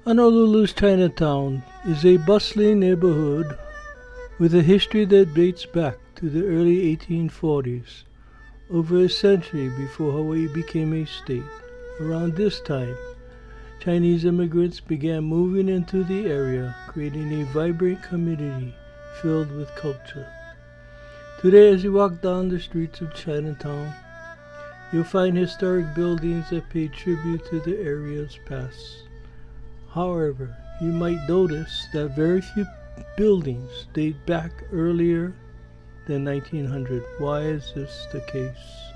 Honolulu's Chinatown is a bustling neighborhood with a history that dates back to the early 1840s, over a century before Hawaii became a state. Around this time, Chinese immigrants began moving into the area, creating a vibrant community filled with culture. Today, as you walk down the streets of Chinatown, you'll find historic buildings that pay tribute to the area's past. However, you might notice that very few buildings date back earlier than 1900. Why is this the case?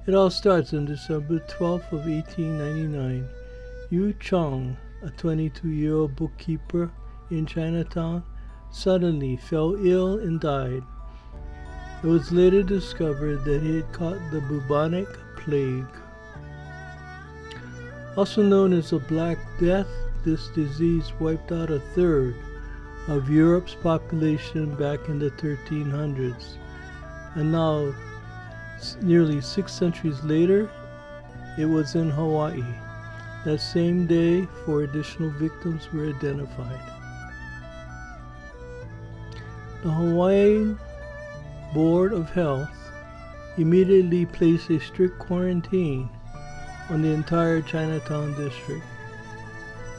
It all starts on December 12th of 1899. Chong, a 22-year-old bookkeeper in Chinatown, suddenly fell ill and died. It was later discovered that he had caught the Bubonic Plague. Also known as the Black Death, this disease wiped out a third of Europe's population back in the 1300s. And now, nearly 6 centuries later, it was in Hawaii. That same day, 4 additional victims were identified. The Hawaiian Board of Health immediately placed a strict quarantine on the entire Chinatown district.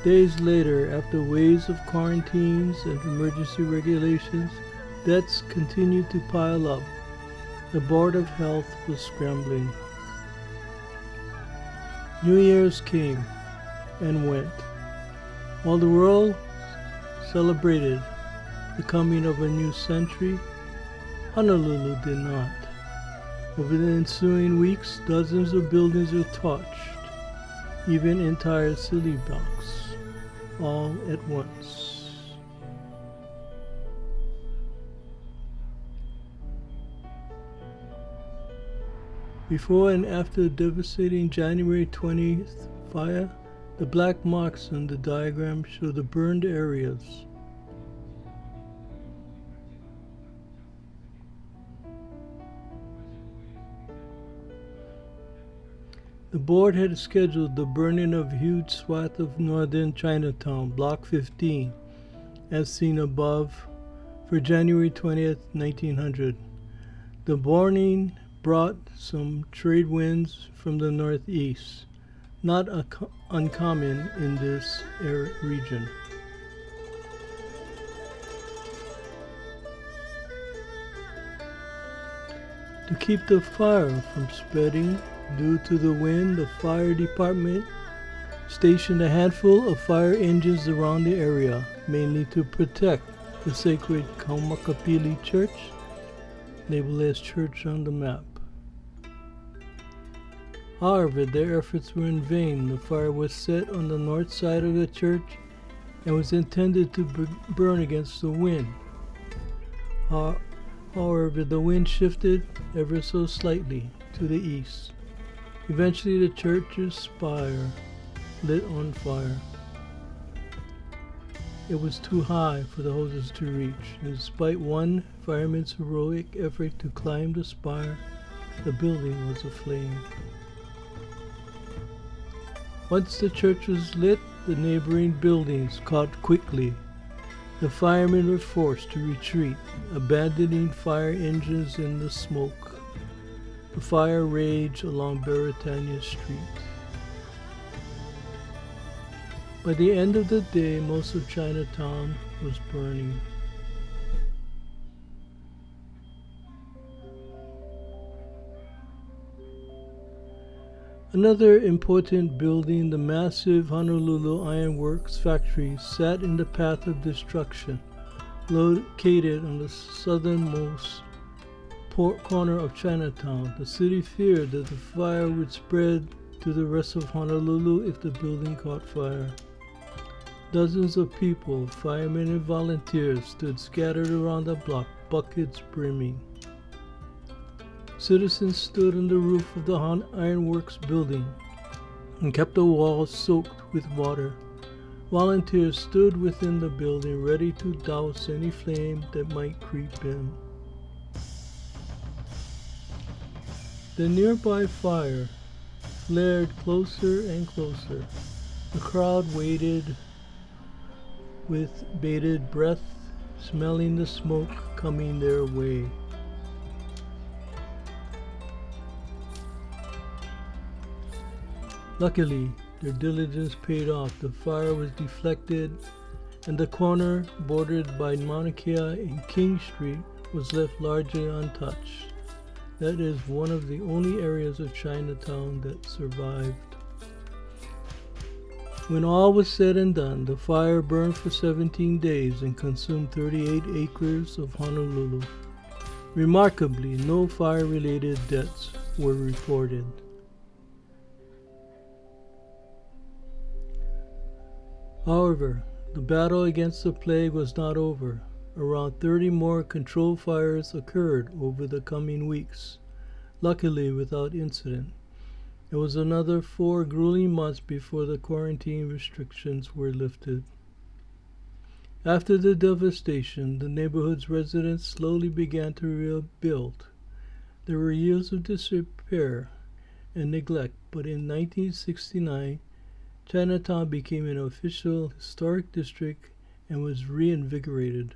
Days later, after waves of quarantines and emergency regulations, deaths continued to pile up. The Board of Health was scrambling. New Year's came and went. While the world celebrated the coming of a new century, Honolulu did not. Over the ensuing weeks, dozens of buildings were torched, even entire city blocks, all at once. Before and after the devastating January 20th fire, the black marks on the diagram show the burned areas. The board had scheduled the burning of a huge swath of northern Chinatown, Block 15, as seen above, for January 20th, 1900. The burning brought some trade winds from the northeast, not uncommon in this region. To keep the fire from spreading due to the wind, the fire department stationed a handful of fire engines around the area, mainly to protect the sacred Kaumakapili Church, labeled as Church on the map. However, their efforts were in vain. The fire was set on the north side of the church and was intended to burn against the wind. However, the wind shifted ever so slightly to the east. Eventually, the church's spire lit on fire. It was too high for the hoses to reach, and despite one fireman's heroic effort to climb the spire, the building was aflame. Once the church was lit, the neighboring buildings caught quickly. The firemen were forced to retreat, abandoning fire engines in the smoke. The fire raged along Beretania Street. By the end of the day, most of Chinatown was burning. Another important building, the massive Honolulu Iron Works factory, sat in the path of destruction, located on the southernmost corner of Chinatown. The city feared that the fire would spread to the rest of Honolulu if the building caught fire. Dozens of people, firemen and volunteers, stood scattered around the block, buckets brimming. Citizens stood on the roof of the Ironworks building and kept the walls soaked with water. Volunteers stood within the building, ready to douse any flame that might creep in. The nearby fire flared closer and closer. The crowd waited with bated breath, smelling the smoke coming their way. Luckily, their diligence paid off. The fire was deflected, and the corner, bordered by Mauna Kea and King Street, was left largely untouched. That is one of the only areas of Chinatown that survived. When all was said and done, the fire burned for 17 days and consumed 38 acres of Honolulu. Remarkably, no fire-related deaths were reported. However, the battle against the plague was not over. Around 30 more controlled fires occurred over the coming weeks, luckily without incident. It was another 4 grueling months before the quarantine restrictions were lifted. After the devastation, the neighborhood's residents slowly began to rebuild. There were years of disrepair and neglect, but in 1969, Chinatown became an official historic district and was reinvigorated.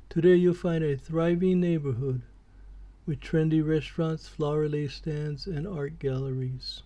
Today you'll find a thriving neighborhood with trendy restaurants, flower lace stands, and art galleries.